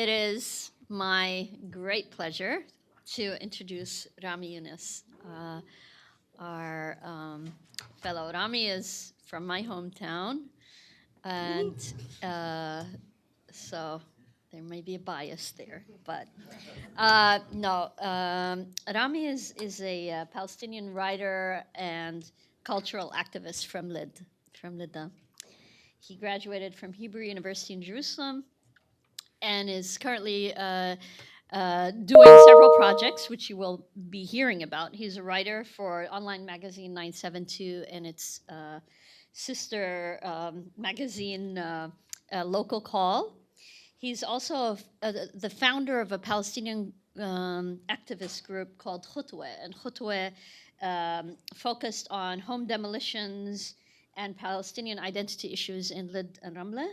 It is my great pleasure to introduce Rami Younis, our fellow. Rami is from my hometown, and so there may be a bias there, but no. Rami is a Palestinian writer and cultural activist from Lid. He graduated from Hebrew University in Jerusalem and is currently doing several projects, which you will be hearing about. He's a writer for online magazine 972 and its sister magazine, Local Call. He's also the founder of a Palestinian activist group called Khutweh, and Khutweh focused on home demolitions and Palestinian identity issues in Lid and Ramleh.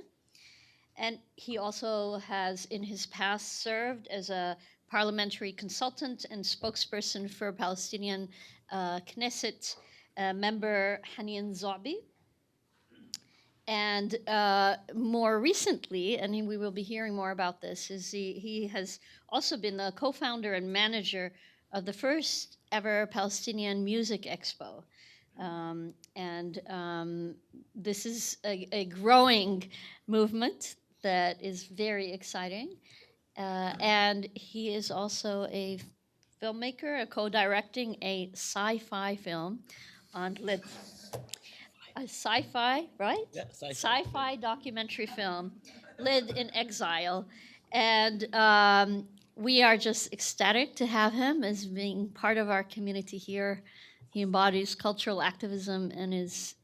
And he also has, in his past, served as a parliamentary consultant and spokesperson for Palestinian Knesset member Hanien Zobi. And more recently, and we will be hearing more about this, is he has also been the co-founder and manager of the first ever Palestinian Music Expo. This is a growing movement that is very exciting. And he is also a filmmaker, co-directing a sci-fi film on Lid. A sci-fi, right? Yeah, sci-fi. Sci-fi documentary film, Lid in Exile. And we are just ecstatic to have him as being part of our community here. He embodies cultural activism and is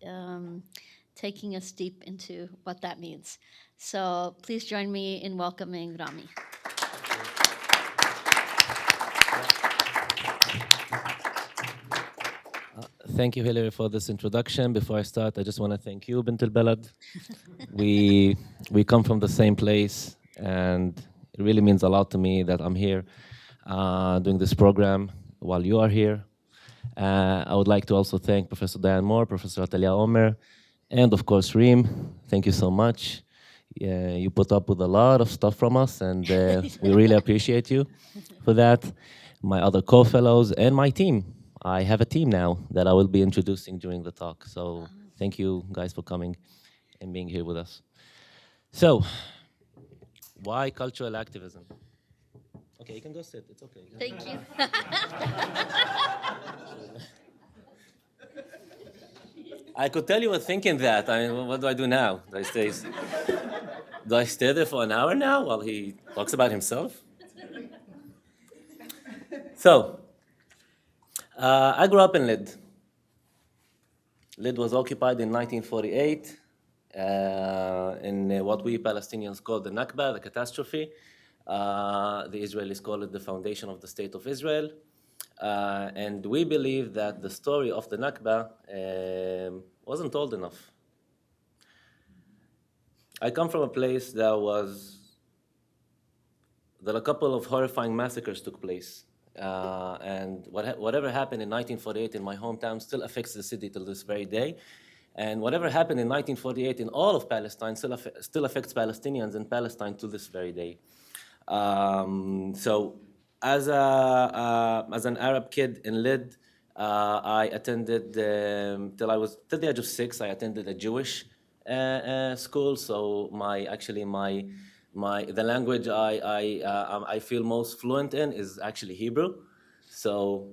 taking us deep into what that means. So please join me in welcoming Rami. Thank you, Hilary, for this introduction. Before I start, I just want to thank you, Bint al-Balad. We come from the same place, and it really means a lot to me that I'm here doing this program while you are here. I would like to also thank Professor Diane Moore, Professor Atalia Omer, and of course, Reem. Thank you so much. You put up with a lot of stuff from us, and we really appreciate you for that. My other co-fellows and my team. I have a team now that I will be introducing during the talk. So thank you guys for coming and being here with us. So, why cultural activism? Okay, you can go sit. It's okay. Thank you. I could tell you were thinking that. I mean, what do I do now? Do I stay there for an hour now while he talks about himself? So, I grew up in Lid. Lid was occupied in 1948 in what we Palestinians call the Nakba, the catastrophe. The Israelis call it the foundation of the State of Israel. And we believe that the story of the Nakba wasn't told enough. I come from a place that a couple of horrifying massacres took place. And whatever happened in 1948 in my hometown still affects the city till this very day. And whatever happened in 1948 in all of Palestine still affects Palestinians in Palestine to this very day. So as an Arab kid in Lid, I attended till the age of 6. I attended a Jewish school. So the language I feel most fluent in is actually Hebrew. So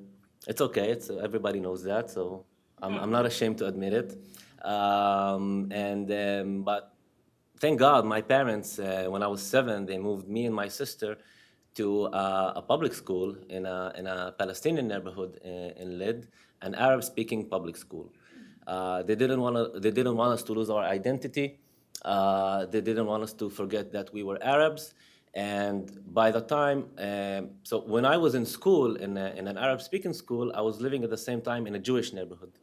it's okay. Everybody knows that. So I'm not ashamed to admit it. But thank God, my parents, when I was 7, they moved me and my sister to a public school in a Palestinian neighborhood in Lid, an Arab-speaking public school. They didn't want us to lose our identity. They didn't want us to forget that we were Arabs. And by the time, so when I was in school, in an Arab-speaking school, I was living at the same time in a Jewish neighborhood.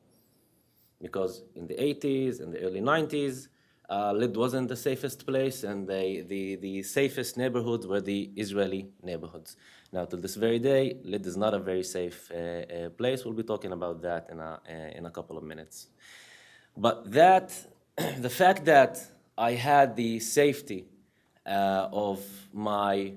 Because in the 80s and the early 90s, Lid wasn't the safest place, and the safest neighborhoods were the Israeli neighborhoods. Now, to this very day, Lid is not a very safe place. We'll be talking about that in a couple of minutes. But the fact that I had the safety of my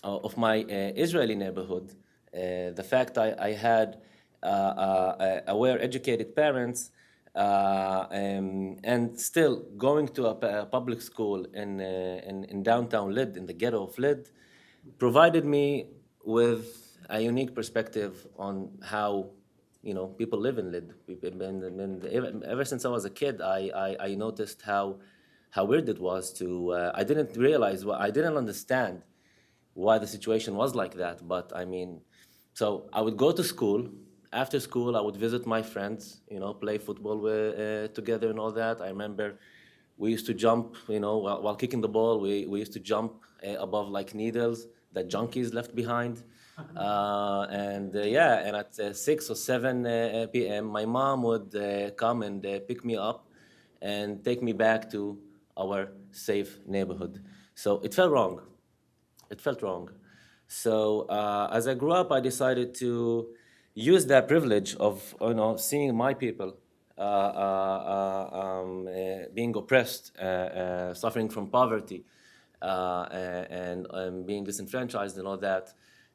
Israeli neighborhood, the fact I had aware, educated parents, and still going to a public school in downtown Lid, in the ghetto of Lid, provided me with a unique perspective on how people live in Lid. Ever since I was a kid, I noticed how weird it was to. I didn't realize, I didn't understand why the situation was like that. But I mean, so I would go to school. After school, I would visit my friends, play football together and all that. I remember we used to jump, while kicking the ball, we used to jump above like needles that junkies left behind. And at 6 or 7 p.m., my mom would come and pick me up and take me back to our safe neighborhood. So it felt wrong. It felt wrong. So as I grew up, I decided to use that privilege of seeing my people being oppressed, suffering from poverty, and being disenfranchised and all that.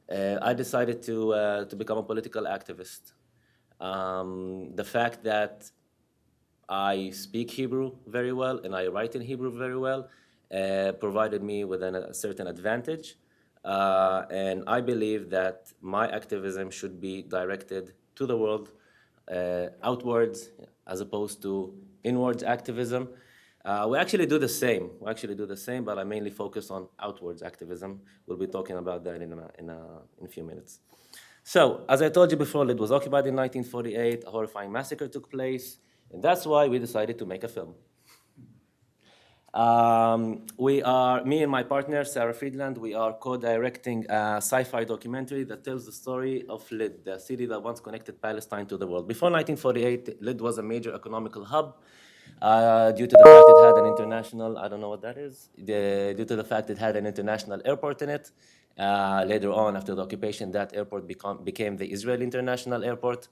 I decided to become a political activist. The fact that I speak Hebrew very well and I write in Hebrew very well provided me with a certain advantage. And I believe that my activism should be directed to the world, outwards, as opposed to inwards activism. We actually do the same. But I mainly focus on outwards activism. We'll be talking about that in a few minutes. So, as I told you before, it was occupied in 1948. A horrifying massacre took place, and that's why we decided to make a film. Me and my partner, Sarah Friedland, we are co-directing a sci-fi documentary that tells the story of Lid, the city that once connected Palestine to the world. Before 1948, Lid was a major economical hub due to the fact it had an international, I don't know what that is, due to the fact it had an international airport in it. Later on, after the occupation, that airport became the Israeli International Airport.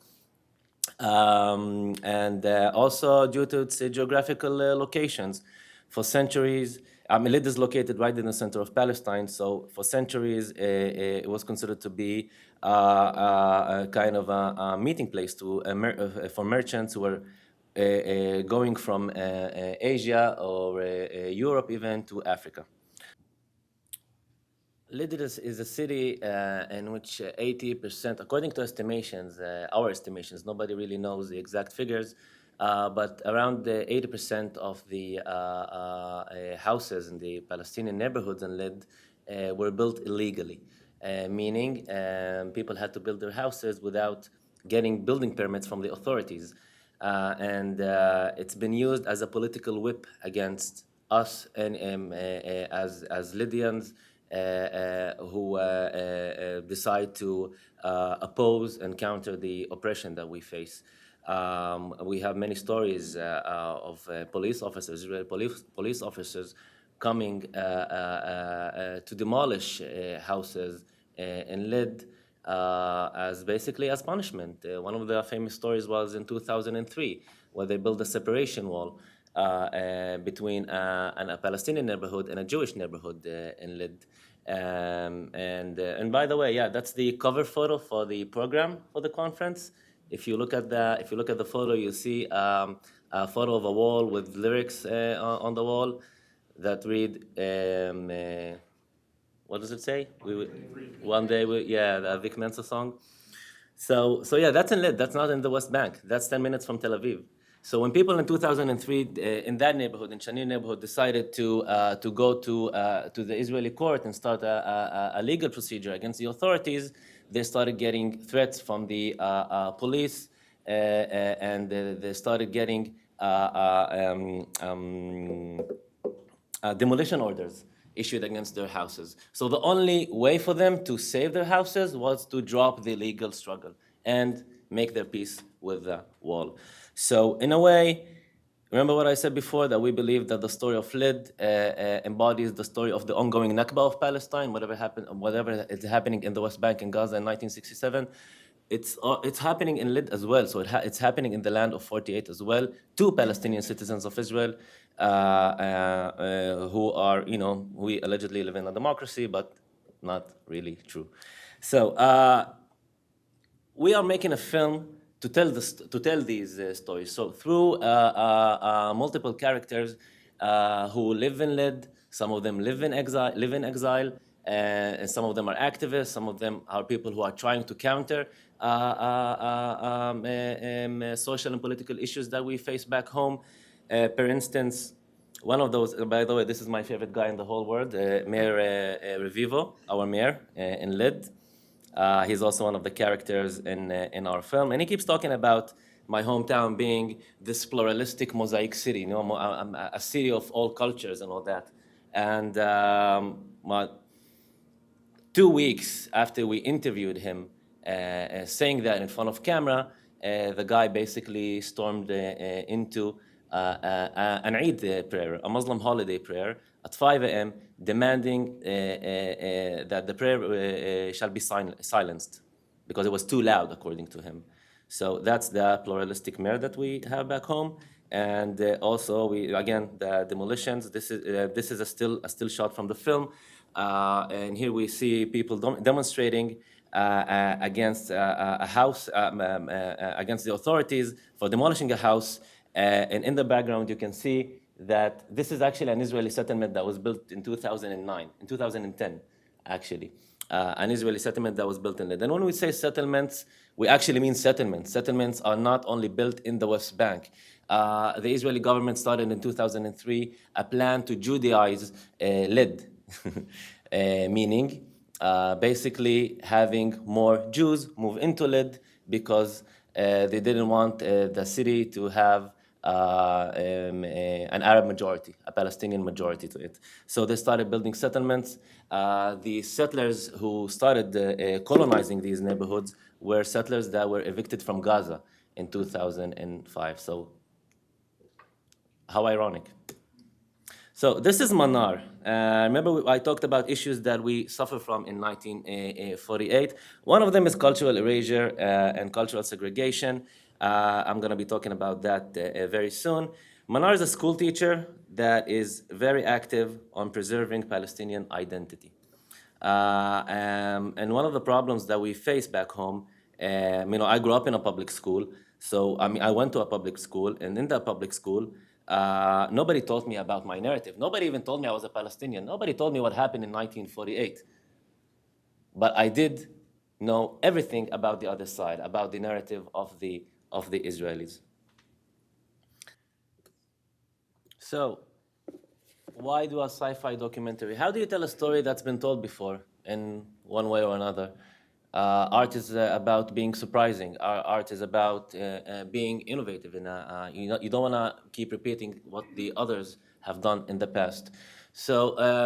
And also due to its geographical locations. For centuries, Lid is located right in the center of Palestine, so for centuries it was considered to be a kind of a meeting place for merchants who were going from Asia or Europe even to Africa. Lid is a city in which 80%, according to estimations, our estimations, nobody really knows the exact figures, but around 80% of the houses in the Palestinian neighborhoods in Lid were built illegally, meaning people had to build their houses without getting building permits from the authorities. And it's been used as a political whip against us and as Lydians who decide to oppose and counter the oppression that we face. We have many stories of police officers, Israeli police officers, coming to demolish houses in Lid as basically as punishment. One of the famous stories was in 2003, where they built a separation wall between a Palestinian neighborhood and a Jewish neighborhood in Lid. And by the way, yeah, that's the cover photo for the program for the conference. If you look at the photo, you see a photo of a wall with lyrics on the wall that read, what does it say? One day, the Vic Mensa song. So yeah, that's in Lid. That's not in the West Bank. That's 10 minutes from Tel Aviv. So when people in 2003 in that neighborhood, in Shanir neighborhood, decided to go to the Israeli court and start a legal procedure against the authorities, they started getting threats from the police, and they started getting demolition orders issued against their houses. So the only way for them to save their houses was to drop the legal struggle and make their peace with the wall. So in a way, remember what I said before, that we believe that the story of Lid embodies the story of the ongoing Nakba of Palestine, whatever is happening in the West Bank and Gaza in 1967. it's happening in Lid as well. So it's happening in the land of 48 as well. 2 Palestinian citizens of Israel who are, we allegedly live in a democracy, but not really true. So we are making a film to tell these stories. So through multiple characters who live in Lid, some of them live in exile, and some of them are activists. Some of them are people who are trying to counter social and political issues that we face back home. For instance, one of those, by the way, this is my favorite guy in the whole world, Mayor Revivo, our mayor in Lid. He's also one of the characters in our film, and he keeps talking about my hometown being this pluralistic mosaic city, a city of all cultures and all that. And 2 weeks after we interviewed him, saying that in front of camera, the guy basically stormed into an Eid prayer, a Muslim holiday prayer, at 5 a.m., demanding that the prayer shall be silenced because it was too loud, according to him. So that's the pluralistic mayor that we have back home. And also, again, the demolitions. This is a still shot from the film. And here we see people demonstrating against a house, against the authorities for demolishing a house. And in the background, you can see that this is actually an Israeli settlement that was built in 2010, actually. An Israeli settlement that was built in it. And when we say settlements, we actually mean settlements. Settlements are not only built in the West Bank. The Israeli government started in 2003 a plan to Judaize Lid, meaning basically having more Jews move into Lid because they didn't want the city to have an Arab majority, a Palestinian majority to it. So they started building settlements. The settlers who started colonizing these neighborhoods were settlers that were evicted from Gaza in 2005. So how ironic. So this is Menorah. Remember I talked about issues that we suffer from in 1948. One of them is cultural erasure and cultural segregation. I'm going to be talking about that very soon. Menorah is a school teacher that is very active on preserving Palestinian identity. And one of the problems that we face back home, I grew up in a public school. So I went to a public school, and in that public school, nobody told me about my narrative. Nobody even told me I was a Palestinian. Nobody told me what happened in 1948. But I did know everything about the other side, about the narrative of the Israelis. So why do a sci-fi documentary? How do you tell a story that's been told before in one way or another? Art is about being surprising. Art is about being innovative. You don't want to keep repeating what the others have done in the past. So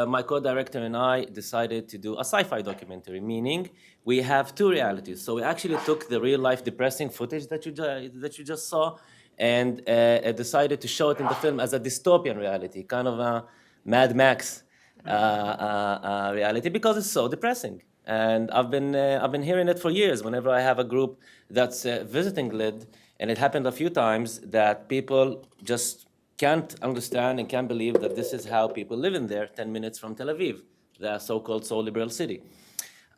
my co-director and I decided to do a sci-fi documentary, meaning we have 2 realities. So we actually took the real-life depressing footage that you just saw and decided to show it in the film as a dystopian reality, kind of a Mad Max reality, because it's so depressing. And I've been hearing it for years whenever I have a group that's visiting Lid, and it happened a few times that people just can't understand and can't believe that this is how people live in there 10 minutes from Tel Aviv, the so-called so liberal city.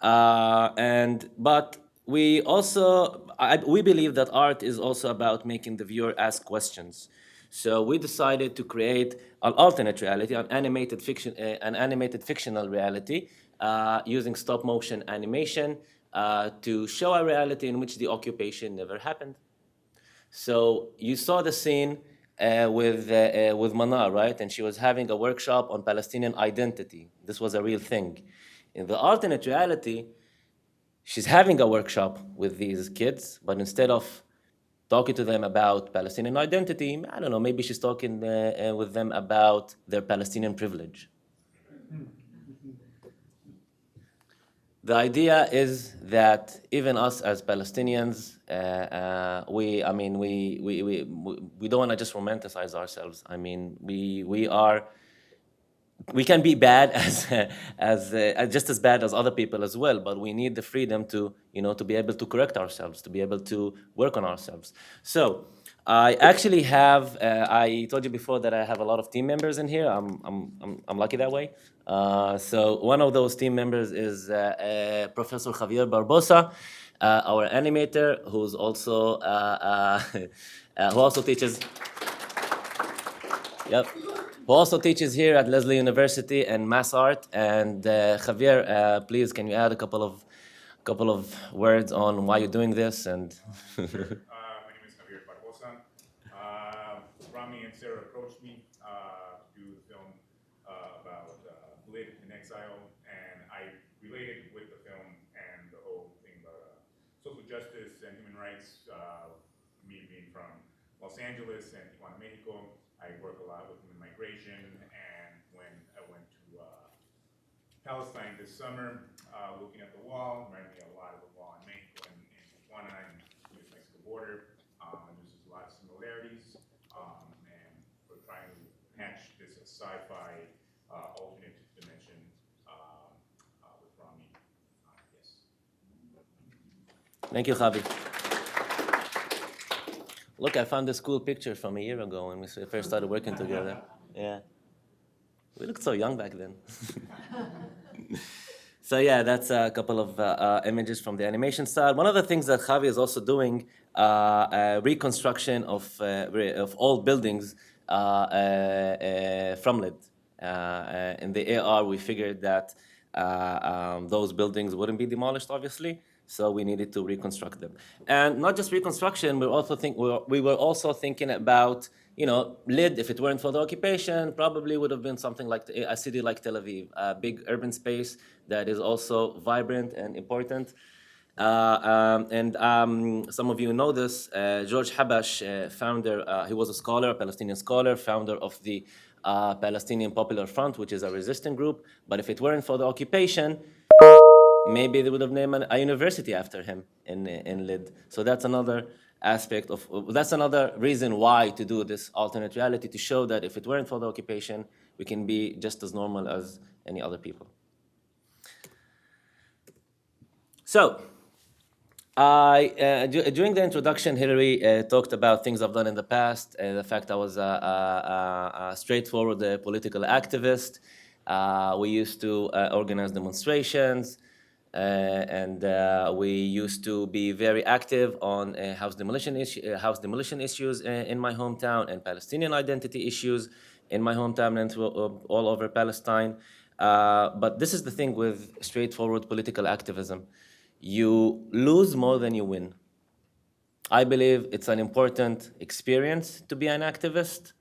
But we also, we believe that art is also about making the viewer ask questions. So we decided to create an alternate reality, an animated fictional reality, using stop-motion animation to show a reality in which the occupation never happened. So you saw the scene with Menorah, right? And she was having a workshop on Palestinian identity. This was a real thing. In the alternate reality, she's having a workshop with these kids, but instead of talking to them about Palestinian identity, I don't know, maybe she's talking with them about their Palestinian privilege. The idea is that even us as Palestinians, we don't want to just romanticize ourselves. I mean, we are we can be bad as just as bad as other people as well, but we need the freedom to, to be able to correct ourselves, to be able to work on ourselves. So I actually have, I told you before that I have a lot of team members in here. I'm lucky that way. So one of those team members is Professor Javier Barbosa, our animator, who's also, who also teaches, yep, who also teaches here at Lesley University and Mass Art. And Javier, please, can you add a couple of words on why you're doing this? And Sure. My name is Javier Barbosa. Rami and Sarah approached me to do the film about Lid in exile, and I related with the film and the whole thing about social justice and human rights. Me being from Los Angeles and Tijuana, Mexico, I work a lot with human migration, and when I went to Palestine this summer, looking at the wall, reminded me a lot of the wall in Mexico and Tijuana and the Mexico border. And there's just a lot of similarities, and we're trying to hatch this sci-fi alternate dimension with Rami. Yes. thank you, Javi. Look, I found this cool picture from a year ago when we first started working together. Yeah. We looked so young back then. So yeah, that's a couple of images from the animation side. One of the things that Javi is also doing, reconstruction of old buildings from Lid. In the AR, we figured that those buildings wouldn't be demolished, obviously, so we needed to reconstruct them. And not just reconstruction, we were also thinking about, Lid, if it weren't for the occupation, probably would have been something like a city like Tel Aviv, a big urban space that is also vibrant and important. Some of you know this, George Habash, founder, he was a scholar, a Palestinian scholar, founder of the Palestinian Popular Front, which is a resistant group. But if it weren't for the occupation, maybe they would have named a university after him in Lid. So that's another aspect of, that's another reason why to do this alternate reality, to show that if it weren't for the occupation, we can be just as normal as any other people. So, during the introduction, Hilary talked about things I've done in the past, the fact I was a straightforward political activist. We used to organize demonstrations, and we used to be very active on house demolition issues in my hometown, and Palestinian identity issues in my hometown and all over Palestine. But this is the thing with straightforward political activism. You lose more than you win. I believe it's an important experience to be an activist.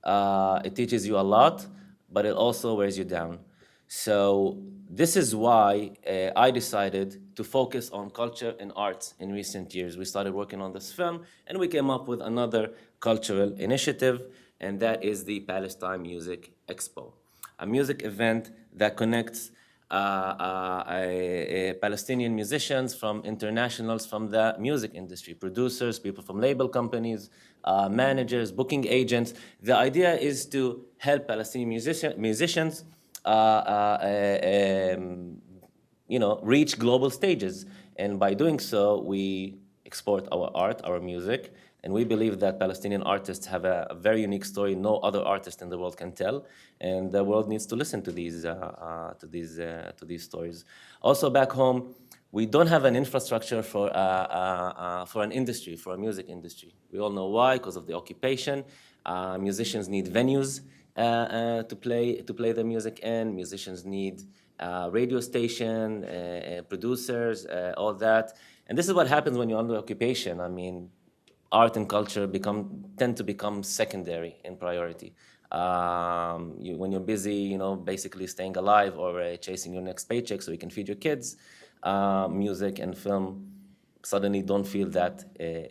It teaches you a lot, but it also wears you down. So this is why I decided to focus on culture and arts in recent years. We started working on this film, and we came up with another cultural initiative, and that is the Palestine Music Expo, a music event that connects Palestinian musicians from internationals from the music industry, producers, people from label companies, managers, booking agents. The idea is to help Palestinian musicians reach global stages. And by doing so, we export our art, our music, and we believe that Palestinian artists have a very unique story no other artist in the world can tell, and the world needs to listen to these stories. Also, back home, we don't have an infrastructure for an industry, for a music industry. We all know why, because of the occupation. Musicians need venues to play their music in. Musicians need radio station, producers, all that. And this is what happens when you're under occupation. I mean, art and culture tend to become secondary in priority. When you're busy, basically staying alive or chasing your next paycheck so you can feed your kids, music and film suddenly don't feel that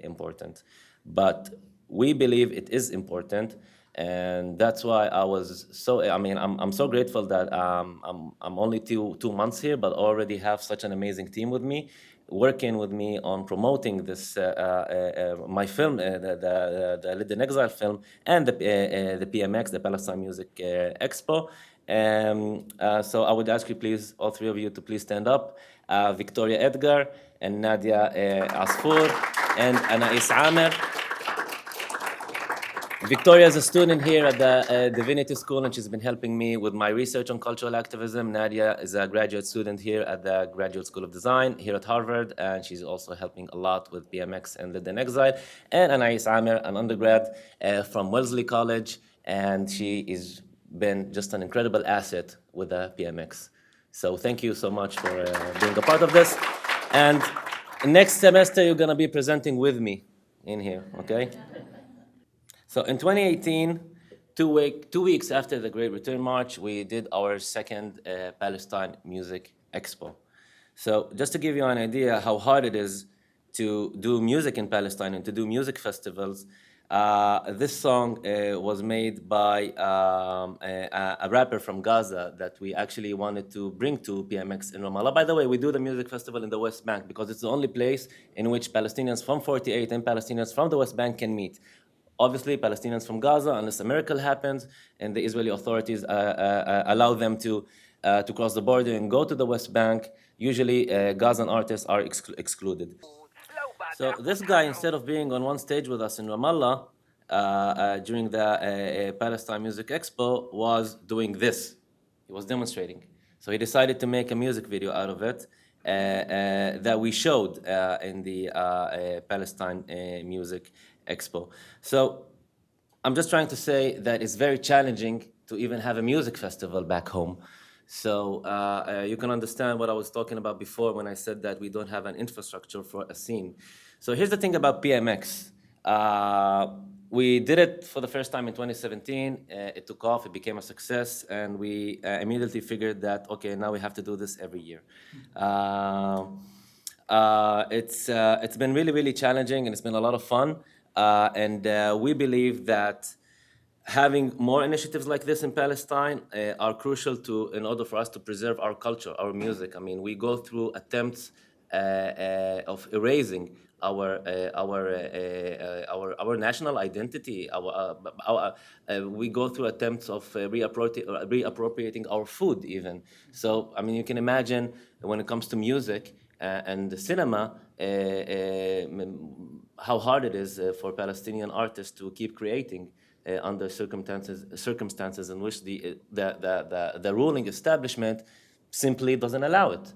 important. But we believe it is important, and that's why I'm so grateful that I'm only two months here, but already have such an amazing team with me, working with me on promoting this my film, the Lid in Exile film, and the PMX, the Palestine Music Expo. So I would ask you, please, all three of you, to please stand up. Victoria Edgar and Nadia Asfour and Anais Amer. Victoria is a student here at the Divinity School, and she's been helping me with my research on cultural activism. Nadia is a graduate student here at the Graduate School of Design here at Harvard, and she's also helping a lot with BMX and Lived in Exile. And Anais Amer, an undergrad from Wellesley College, and she has been just an incredible asset with the BMX. So thank you so much for being a part of this. And next semester, you're going to be presenting with me in here, okay? So in 2018, 2 weeks after the Great Return March, we did our second Palestine Music Expo. So just to give you an idea how hard it is to do music in Palestine and to do music festivals, this song was made by a rapper from Gaza that we actually wanted to bring to PMX in Ramallah. By the way, we do the music festival in the West Bank because it's the only place in which Palestinians from 48 and Palestinians from the West Bank can meet. Obviously, Palestinians from Gaza, unless a miracle happens and the Israeli authorities allow them to cross the border and go to the West Bank, usually Gazan artists are excluded. So this guy, instead of being on one stage with us in Ramallah during the Palestine Music Expo, was doing this. He was demonstrating. So he decided to make a music video out of it that we showed in the Palestine Music Expo. So I'm just trying to say that it's very challenging to even have a music festival back home. So you can understand what I was talking about before when I said that we don't have an infrastructure for a scene. So here's the thing about PMX. We did it for the first time in 2017. It took off, it became a success, and we immediately figured that, okay, now we have to do this every year. It's been really, really challenging, and it's been a lot of fun. And we believe that having more initiatives like this in Palestine are crucial in order for us to preserve our culture, our music. I mean, we go through attempts of erasing our national identity. We go through attempts of reappropriating our food even. So, I mean, you can imagine when it comes to music and the cinema, how hard it is for Palestinian artists to keep creating under circumstances in which the ruling establishment simply doesn't allow it.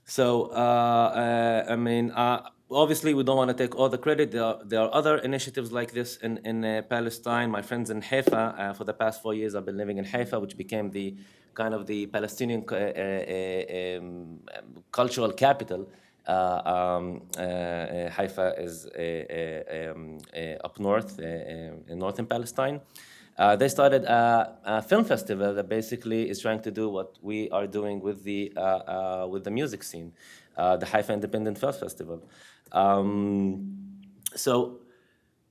So, I mean, obviously we don't want to take all the credit. There are other initiatives like this in Palestine. My friends in Haifa, for the past 4 years, I've been living in Haifa, which became the kind of the Palestinian cultural capital. Haifa is up north, in northern Palestine. They started a film festival that basically is trying to do what we are doing with the music scene, the Haifa Independent Film Festival.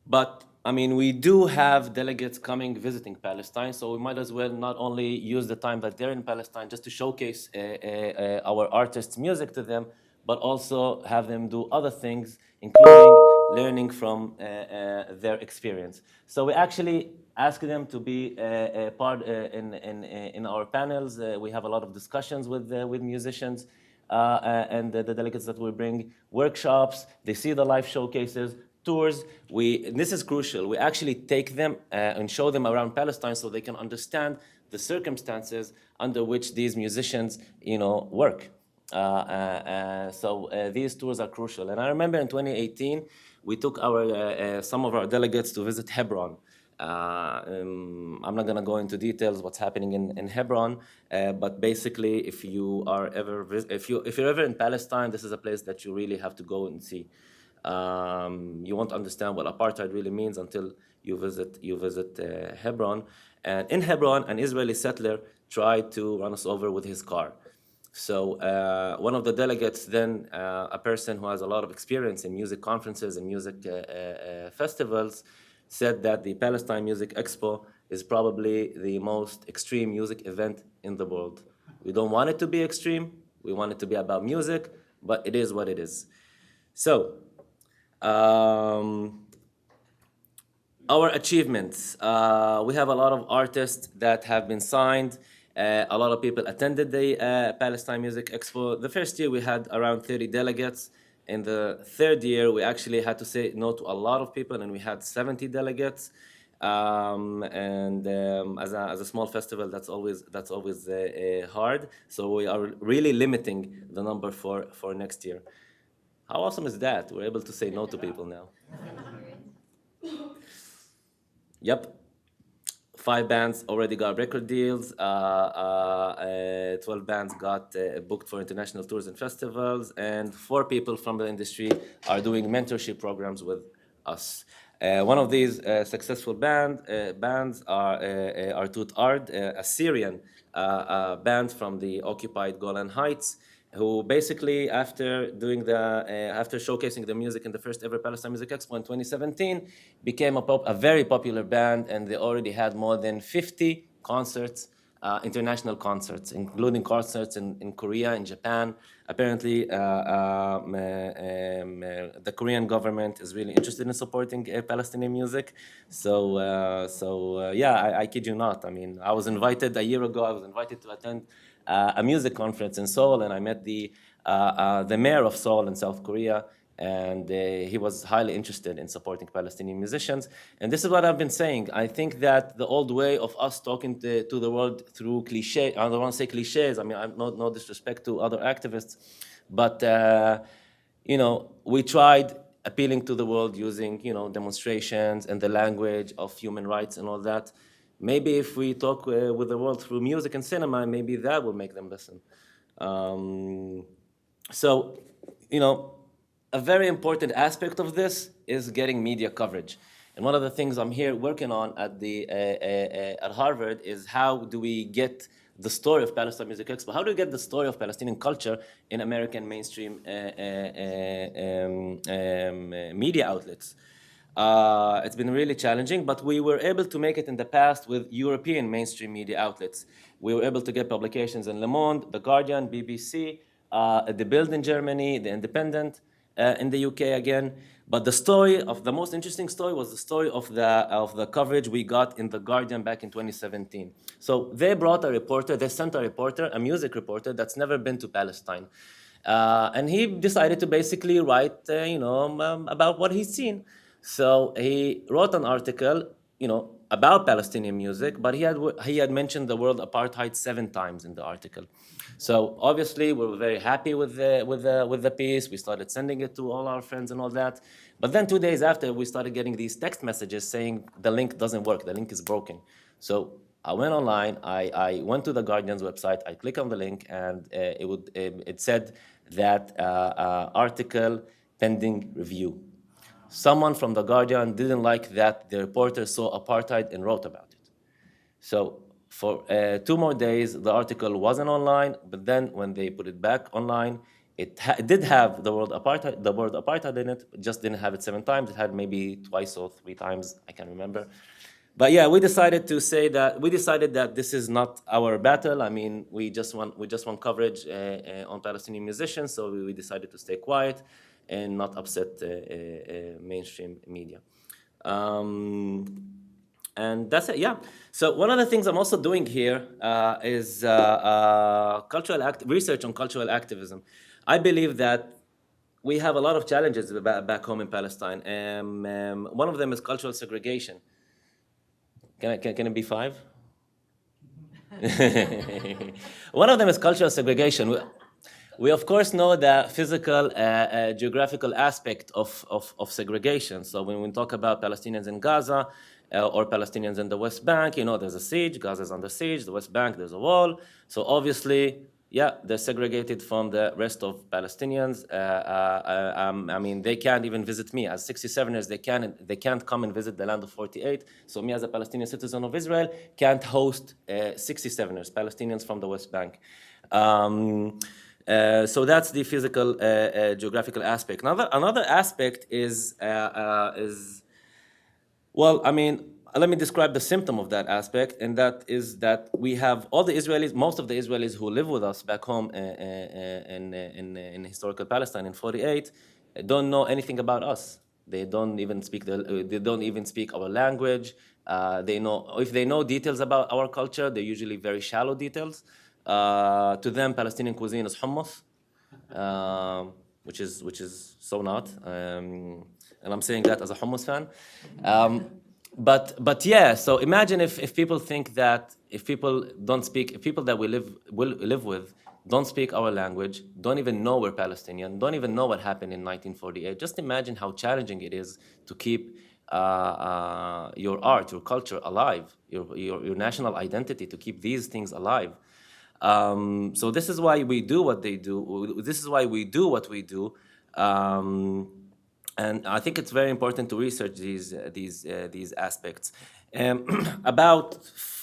But I mean, we do have delegates coming visiting Palestine, so we might as well not only use the time that they're in Palestine just to showcase our artists' music to them, but also have them do other things, including learning from their experience. So we actually ask them to be a part in our panels. We have a lot of discussions with musicians and the delegates that we bring, workshops. They see the live showcases, tours. This is crucial. We actually take them and show them around Palestine so they can understand the circumstances under which these musicians, work. So these tours are crucial. And I remember in 2018, we took some of our delegates to visit Hebron. I'm not going to go into details what's happening in Hebron, but basically, if you're ever in Palestine, this is a place that you really have to go and see. You won't understand what apartheid really means until you visit Hebron. And in Hebron, an Israeli settler tried to run us over with his car. So one of the delegates, then a person who has a lot of experience in music conferences and music festivals, said that the Palestine Music Expo is probably the most extreme music event in the world. We don't want it to be extreme. We want it to be about music, but it is what it is. So our achievements. We have a lot of artists that have been signed. A lot of people attended the Palestine Music Expo. The first year we had around 30 delegates. In the third year, we actually had to say no to a lot of people, and we had 70 delegates. As a small festival, that's always hard. So we are really limiting the number for next year. How awesome is that? We're able to say no to people now. Yep. 5 bands already got record deals. 12 bands got booked for international tours and festivals, and 4 people from the industry are doing mentorship programs with us. One of these successful bands are Artut Ard, a Syrian band from the occupied Golan Heights, who basically, after showcasing the music in the first ever Palestine Music Expo in 2017, became a very popular band, and they already had more than 50 concerts, international concerts, including concerts in Korea, in Japan. Apparently, the Korean government is really interested in supporting Palestinian music. So yeah, I kid you not. I mean, I was invited a year ago. I was invited to attend a music conference in Seoul, and I met the mayor of Seoul in South Korea, and he was highly interested in supporting Palestinian musicians. And this is what I've been saying. I think that the old way of us talking to the world through cliché, I don't want to say clichés, I mean, I'm no disrespect to other activists, but you know, we tried appealing to the world using, you know, demonstrations and the language of human rights and all that. Maybe if we talk with the world through music and cinema, maybe that will make them listen. So, you know, a very important aspect of this is getting media coverage. And one of the things I'm here working on at Harvard is how do we get the story of Palestine Music Expo? How do we get the story of Palestinian culture in American mainstream media outlets? It's been really challenging, but we were able to make it in the past with European mainstream media outlets. We were able to get publications in Le Monde, The Guardian, BBC, The Bild in Germany, The Independent in the UK again. But the most interesting story was the story of the coverage we got in The Guardian back in 2017. So they brought they sent a reporter, a music reporter that's never been to Palestine. And he decided to basically write, about what he's seen. So he wrote an article, about Palestinian music, but he had mentioned the word apartheid 7 times in the article. So obviously we were very happy with the piece. We started sending it to all our friends and all that. But then 2 days after, we started getting these text messages saying the link doesn't work, the link is broken. So I went online, I went to the Guardian's website, I clicked on the link, and it said that article pending review. Someone from The Guardian didn't like that the reporter saw apartheid and wrote about it. So for 2 more days, the article wasn't online, but then when they put it back online, it did have the word apartheid in it, just didn't have it 7 times. It had maybe twice or 3 times, I can't remember. But yeah, we decided that this is not our battle. I mean, we just want coverage on Palestinian musicians, so we decided to stay quiet and not upset mainstream media. And that's it, yeah. So one of the things I'm also doing here is research on cultural activism. I believe that we have a lot of challenges back home in Palestine. One of them is cultural segregation. Can it be 5? One of them is cultural segregation. We of course know the physical, geographical aspect of segregation. So when we talk about Palestinians in Gaza or Palestinians in the West Bank, there's a siege, Gaza's under siege, the West Bank, there's a wall. So obviously, yeah, they're segregated from the rest of Palestinians. I mean, they can't even visit me. As 67ers, they can't come and visit the land of 48. So me as a Palestinian citizen of Israel can't host 67ers, Palestinians from the West Bank. So that's the physical, geographical aspect. Another aspect is, well, I mean, let me describe the symptom of that aspect, and that is that we have all the Israelis, most of the Israelis who live with us back home in historical Palestine in 48, don't know anything about us. They don't even speak our language. If they know details about our culture, they're usually very shallow details. To them, Palestinian cuisine is hummus, which is so not. And I'm saying that as a hummus fan. But yeah, so imagine if people think that if people that will live with don't speak our language, don't even know we're Palestinian, don't even know what happened in 1948. Just imagine how challenging it is to keep your art, your culture alive, your national identity, to keep these things alive. So this is why we do what they do. This is why we do what we do. And I think it's very important to research these aspects. About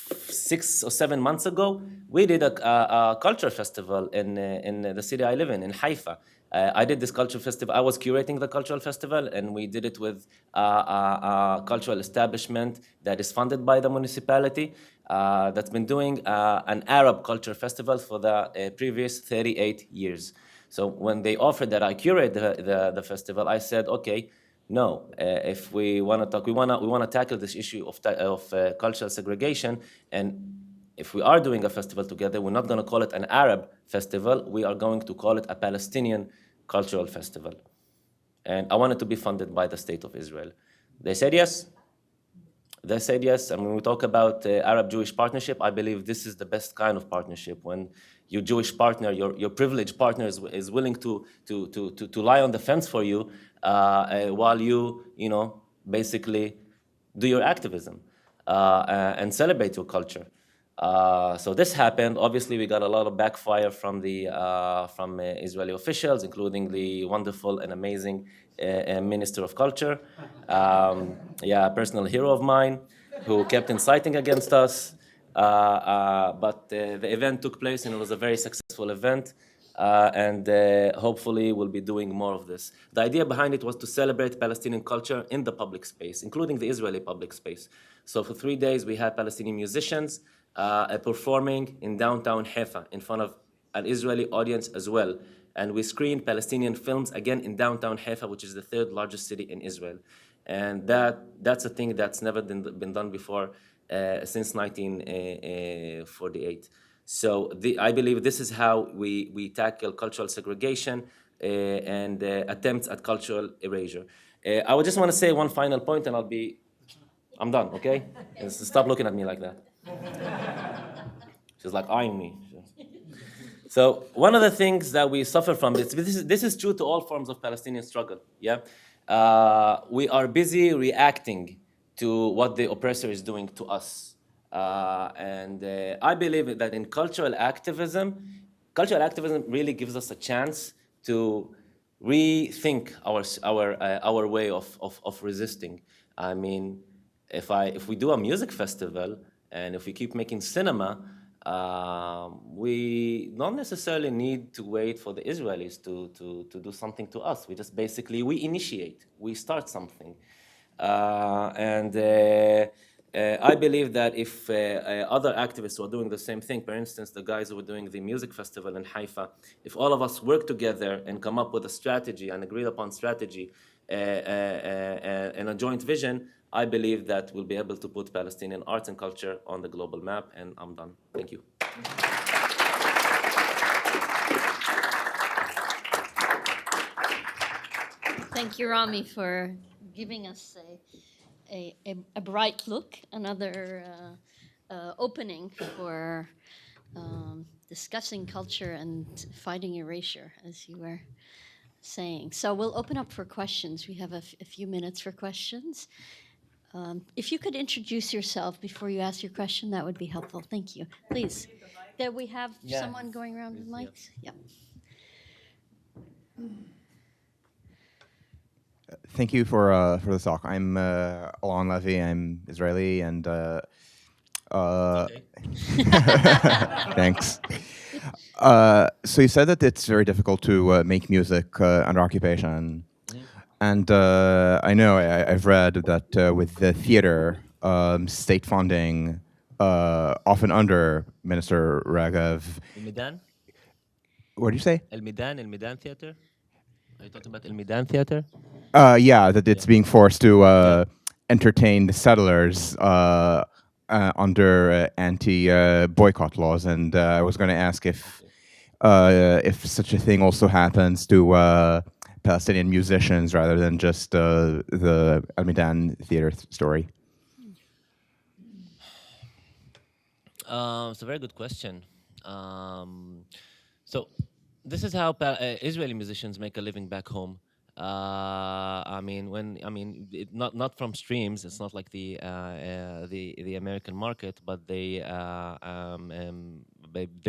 6 or 7 months ago, we did a culture festival in the city I live in Haifa. I did this cultural festival. I was curating the cultural festival, and we did it with a cultural establishment that is funded by the municipality that's been doing an Arab culture festival for the previous 38 years. So when they offered that I curate the festival, I said, okay, no. If we want to talk, we want to tackle this issue of cultural segregation, and if we are doing a festival together, we're not going to call it an Arab festival. We are going to call it a Palestinian cultural festival, and I want it to be funded by the State of Israel. They said yes. They said yes, and when we talk about Arab-Jewish partnership, I believe this is the best kind of partnership, when your Jewish partner, your privileged partner is willing to lie on the fence for you while you basically do your activism and celebrate your culture. So this happened. Obviously, we got a lot of backfire from Israeli officials, including the wonderful and amazing Minister of Culture, a personal hero of mine, who kept inciting against us. But the event took place, and it was a very successful event. And hopefully we'll be doing more of this. The idea behind it was to celebrate Palestinian culture in the public space, including the Israeli public space. So for 3 days, we had Palestinian musicians performing in downtown Haifa in front of an Israeli audience as well. And we screened Palestinian films again in downtown Haifa, which is the 3rd largest city in Israel. And that's a thing that's never been done before since 1948. So I believe this is how we tackle cultural segregation and attempts at cultural erasure. I would just want to say one final point, and I'm done, okay? Stop looking at me like that. She's like eyeing me. So one of the things that we suffer from, this is true to all forms of Palestinian struggle, yeah? We are busy reacting to what the oppressor is doing to us. And I believe that in cultural activism really gives us a chance to rethink our way of resisting. I mean, if we do a music festival and if we keep making cinema, we don't necessarily need to wait for the Israelis to do something to us. We just basically, we initiate, we start something. I believe that if other activists who are doing the same thing, for instance, the guys who were doing the music festival in Haifa, if all of us work together and come up with a strategy, an agreed upon strategy, and a joint vision, I believe that we'll be able to put Palestinian arts and culture on the global map, and I'm done. Thank you. Thank you, Rami, for giving us a bright look, another opening for discussing culture and fighting erasure, as you were saying. So we'll open up for questions. We have a few minutes for questions. If you could introduce yourself before you ask your question, that would be helpful. Thank you. Please. There we have someone going around with mics. Yeah. Thank you for the talk. I'm Alon Levy. I'm Israeli, and thanks. So you said that it's very difficult to make music under occupation, and I know I've read that with the theater, state funding, often under Minister Ragav. El Medan? What did you say? El Medan Theater? Are you talking about El Midan Theater? Yeah, that it's being forced to entertain the settlers under anti-boycott laws, and I was going to ask if such a thing also happens to Palestinian musicians rather than just the Al Midan theater story. It's a very good question. So this is how Israeli musicians make a living back home. Not from streams. It's not like the American market, but they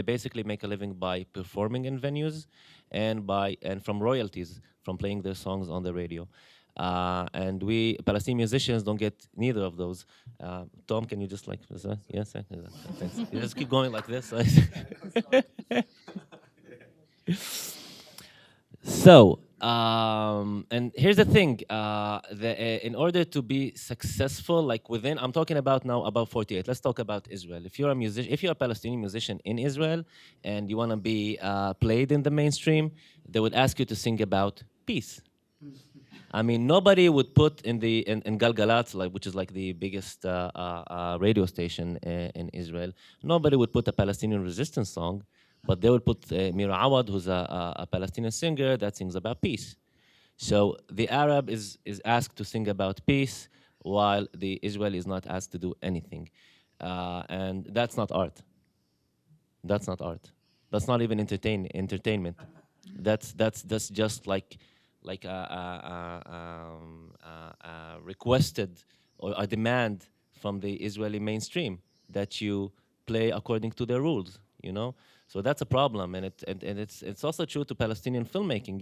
basically make a living by performing in venues, and from royalties from playing their songs on the radio. And we Palestinian musicians don't get neither of those. Tom, can you just like yes, thanks. You just keep going like this. So, and here's the thing: in order to be successful, like I'm talking about now about 48. Let's talk about Israel. If you're a musician, if you're a Palestinian musician in Israel, and you want to be played in the mainstream, they would ask you to sing about peace. I mean, nobody would put in Galgalat, which is like the biggest radio station in Israel. Nobody would put a Palestinian resistance song, but they would put Mira Awad, who's a Palestinian singer that sings about peace. So the Arab is asked to sing about peace, while the Israeli is not asked to do anything, and that's not art. That's not art. That's not even entertainment. That's just like a requested or a demand from the Israeli mainstream that you play according to their rules. So that's a problem, and it's also true to Palestinian filmmaking.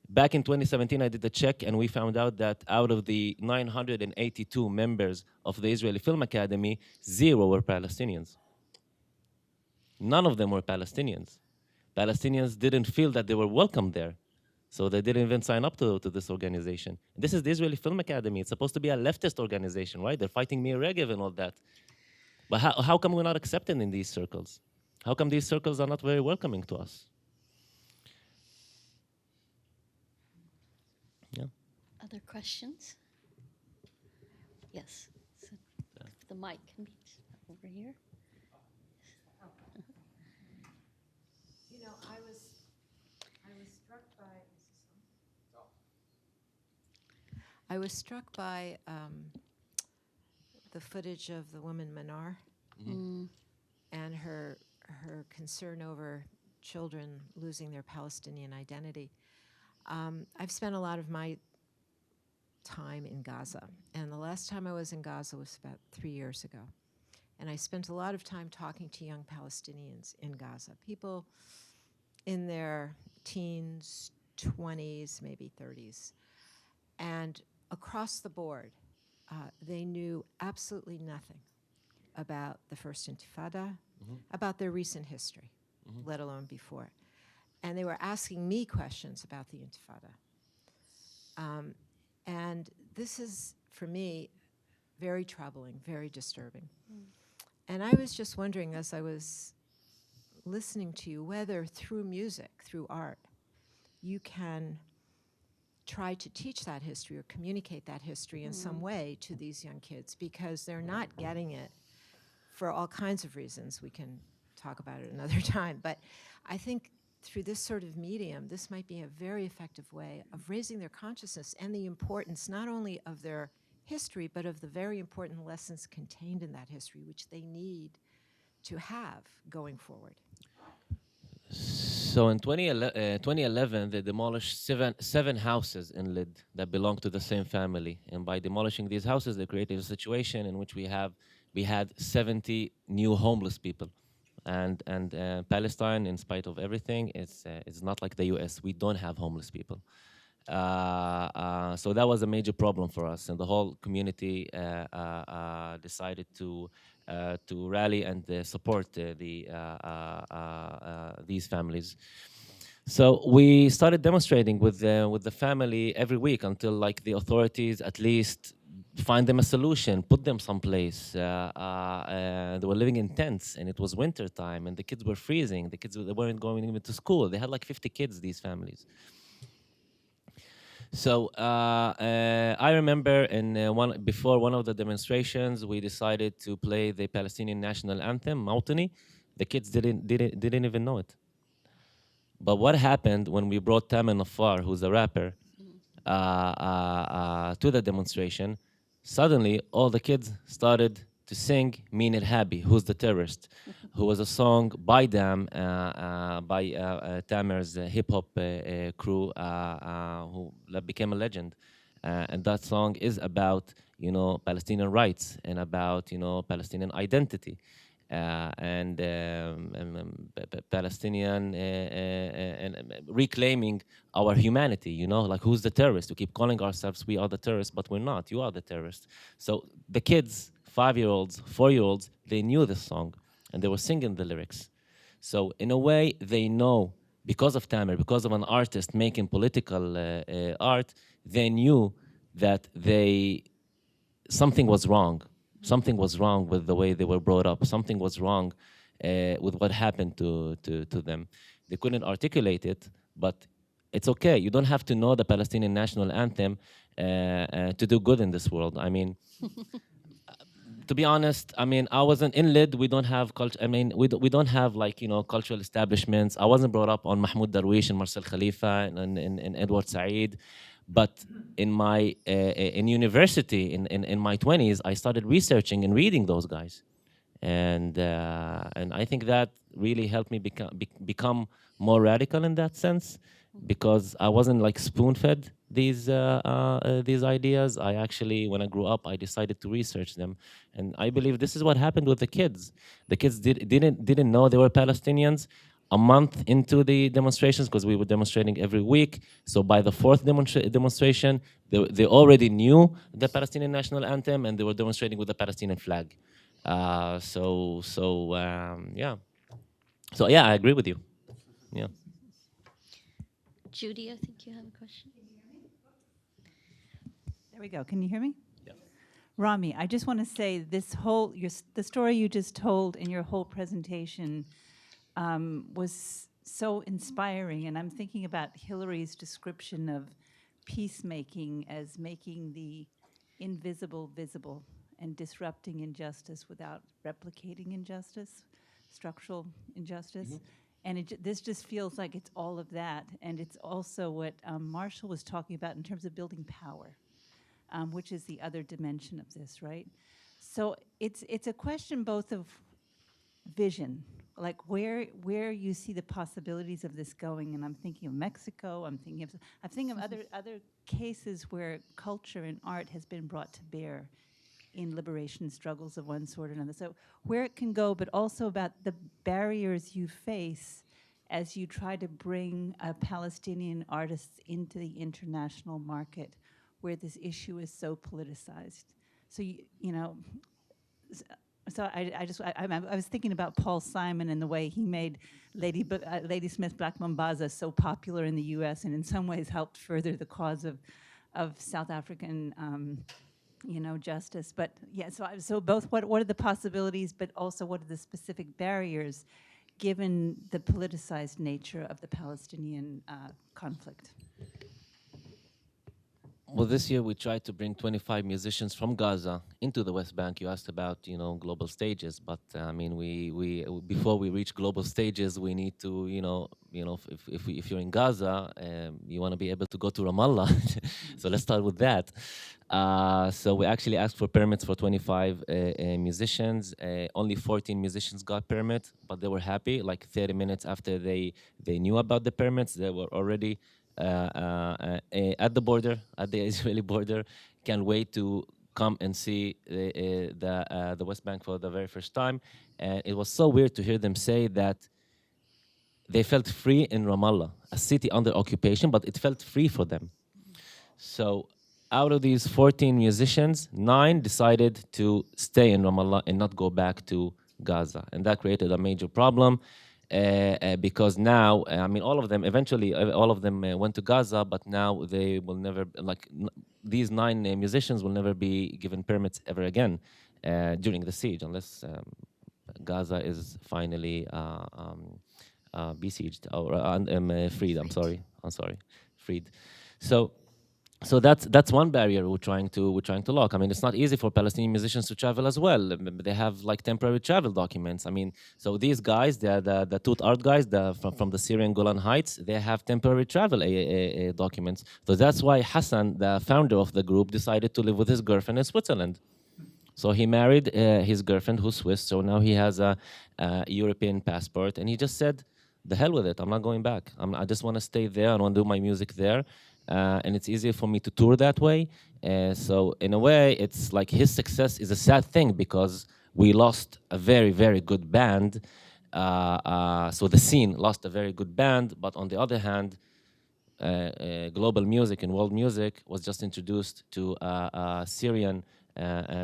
Back in 2017, I did a check, and we found out that out of the 982 members of the Israeli Film Academy, 0 were Palestinians. None of them were Palestinians. Palestinians didn't feel that they were welcome there. So they didn't even sign up to this organization. This is the Israeli Film Academy. It's supposed to be a leftist organization, right? They're fighting Mir Regev and all that. But how come we're not accepted in these circles? How come these circles are not very welcoming to us? Yeah. Other questions? Yes. So if the mic can be over here. You know, I was struck by. I was struck by the footage of the woman Menorah and her concern over children losing their Palestinian identity. I've spent a lot of my time in Gaza, and the last time I was in Gaza was about 3 years ago. And I spent a lot of time talking to young Palestinians in Gaza, people in their teens, 20s, maybe 30s. And across the board, they knew absolutely nothing about the First Intifada, about their recent history, let alone before. And they were asking me questions about the Intifada. And this is, for me, very troubling, very disturbing. And I was just wondering, as I was listening to you, whether through music, through art, you can try to teach that history or communicate that history in some way to these young kids, because they're not getting it for all kinds of reasons. We can talk about it another time. But I think through this sort of medium, this might be a very effective way of raising their consciousness and the importance not only of their history, but of the very important lessons contained in that history, which they need to have going forward. So in 2011, they demolished seven houses in Lid that belonged to the same family. And by demolishing these houses, they created a situation in which we had 70 new homeless people. And Palestine, in spite of everything, it's not like the US. We don't have homeless people. So that was a major problem for us, and the whole community decided to rally and support these families. So we started demonstrating with the family every week until like the authorities at least find them a solution, put them someplace. They were living in tents, and it was winter time, and the kids were freezing. The kids, they weren't going even to school. They had like 50 kids, these families. So I remember before one of the demonstrations, we decided to play the Palestinian national anthem, Mawtani. The kids didn't even know it. But what happened when we brought Tamer Nafar, who's a rapper, to the demonstration? Suddenly, all the kids started to sing "Min Habi," who's the terrorist, who was a song by by Tamer's hip hop crew, who became a legend. And that song is about, Palestinian rights and about, Palestinian identity. Palestinian and reclaiming our humanity, like who's the terrorist? We keep calling ourselves, we are the terrorists, but we're not, you are the terrorists. So the kids, 5-year-olds, 4-year-olds, they knew this song and they were singing the lyrics. So in a way, they know, because of Tamer, because of an artist making political art, they knew that something was wrong. Something was wrong with the way they were brought up. Something was wrong with what happened to them. They couldn't articulate it, but it's okay. You don't have to know the Palestinian national anthem to do good in this world. I mean, to be honest, I mean, I wasn't in Lid. We don't have culture. I mean, we don't have like, cultural establishments. I wasn't brought up on Mahmoud Darwish and Marcel Khalifa and Edward Said. But in my in university, in my 20s, I started researching and reading those guys, and I think that really helped me become more radical in that sense, because I wasn't like spoon-fed these ideas. I actually, when I grew up, I decided to research them, and I believe this is what happened with the kids. The kids didn't know they were Palestinians a month into the demonstrations, because we were demonstrating every week. So by the fourth demonstration, they already knew the Palestinian national anthem, and they were demonstrating with the Palestinian flag. Yeah. So yeah, I agree with you. Yeah. Judy, I think you have a question. There we go. Can you hear me? Yeah. Rami, I just want to say the story you just told in your whole presentation was so inspiring. And I'm thinking about Hilary's description of peacemaking as making the invisible visible and disrupting injustice without replicating injustice, structural injustice. Mm-hmm. And this just feels like it's all of that. And it's also what Marshall was talking about in terms of building power, which is the other dimension of this, right? So it's a question both of vision, like where you see the possibilities of this going. And I'm thinking of Mexico. I'm thinking of other cases where culture and art has been brought to bear in liberation struggles of one sort or another. So where it can go, but also about the barriers you face as you try to bring Palestinian artists into the international market, where this issue is so politicized. So so I was thinking about Paul Simon and the way he made Lady Smith Black Mambaza so popular in the U.S. and in some ways helped further the cause of South African justice. But yeah, so both what are the possibilities, but also what are the specific barriers given the politicized nature of the Palestinian conflict? Well, this year we tried to bring 25 musicians from Gaza into the West Bank. You asked about, global stages, but I mean, we before we reach global stages, we need to, if you're in Gaza, you want to be able to go to Ramallah. So let's start with that. So we actually asked for permits for 25 musicians. Only 14 musicians got permit, but they were happy. Like 30 minutes after they knew about the permits, they were already at the border, at the Israeli border. Can't wait to come and see the West Bank for the very first time. And it was so weird to hear them say that they felt free in Ramallah, a city under occupation, but it felt free for them. So out of these 14 musicians, 9 decided to stay in Ramallah and not go back to Gaza. And that created a major problem. Because now, I mean, eventually all of them went to Gaza, but now they will never, these 9 musicians will never be given permits ever again during the siege, unless Gaza is finally besieged or freed. I'm sorry, freed. So So that's one barrier we're trying to lock. I mean, it's not easy for Palestinian musicians to travel as well. They have like temporary travel documents. I mean, so these guys, the Tut art guys, from the Syrian Golan Heights, they have temporary travel documents. So that's why Hassan, the founder of the group, decided to live with his girlfriend in Switzerland. So he married his girlfriend, who's Swiss. So now he has a European passport, and he just said, "The hell with it! I'm not going back. I just want to stay there. I want to do my music there, and it's easier for me to tour that way." So in a way, it's like his success is a sad thing because we lost a very, very good band. So the scene lost a very good band, but on the other hand, global music and world music was just introduced to Syrian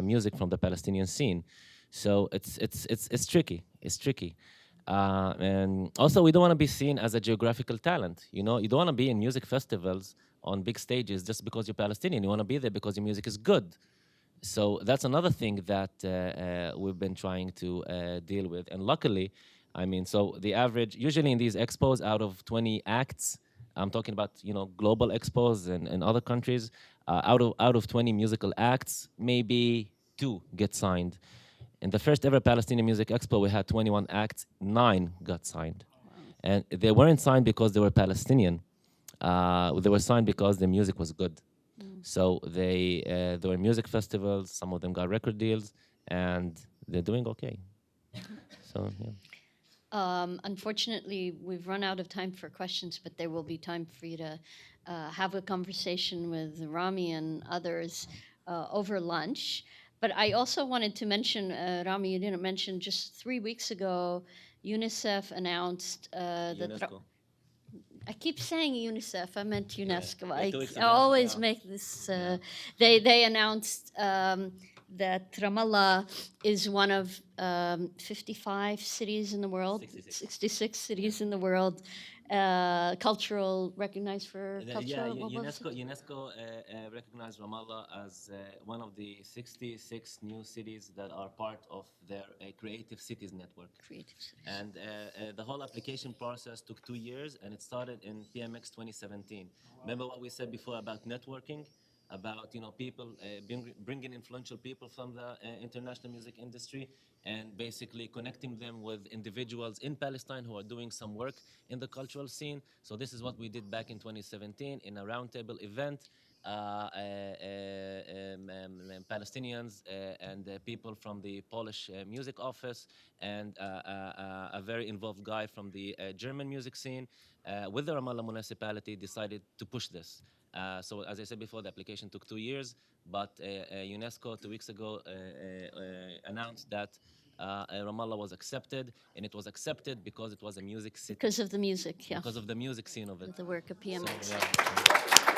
music from the Palestinian scene. So it's tricky. It's tricky. And also, we don't want to be seen as a geographical talent. You know, you don't want to be in music festivals on big stages just because you're Palestinian. You want to be there because your music is good. So that's another thing that we've been trying to deal with. And luckily, I mean, so the average, usually in these expos, out of 20 acts, I'm talking about, you know, global expos in other countries, out of 20 musical acts, maybe 2 get signed. In the first ever Palestinian Music Expo, we had 21 acts, 9 got signed. And they weren't signed because they were Palestinian. They were signed because the music was good. So there were music festivals, some of them got record deals, and they're doing okay. So, yeah. Unfortunately, we've run out of time for questions, but there will be time for you to have a conversation with Rami and others over lunch. But I also wanted to mention, Rami, you didn't mention, just 3 weeks ago, UNICEF announced UNESCO. I keep saying UNICEF. I meant UNESCO. Yeah, 2 weeks I ago, always yeah. make this. They announced that Ramallah is one of 55 cities in the world, 66 cities in the world, recognized for Yeah, cultural. What was it? UNESCO recognized Ramallah as one of the 66 new cities that are part of their Creative Cities network. Creative cities. And the whole application process took 2 years, and it started in PMX 2017. Remember what we said before about networking, about people bringing influential people from the international music industry and basically connecting them with individuals in Palestine who are doing some work in the cultural scene. So this is what we did back in 2017 in a roundtable event. Palestinians and people from the Polish music office and a very involved guy from the German music scene with the Ramallah municipality decided to push this. So as I said before, the application took 2 years, but UNESCO 2 weeks ago announced that Ramallah was accepted, and it was accepted because it was a music city. Because of the music, yeah. Because of the music scene of it. The work of PMX. So, yeah.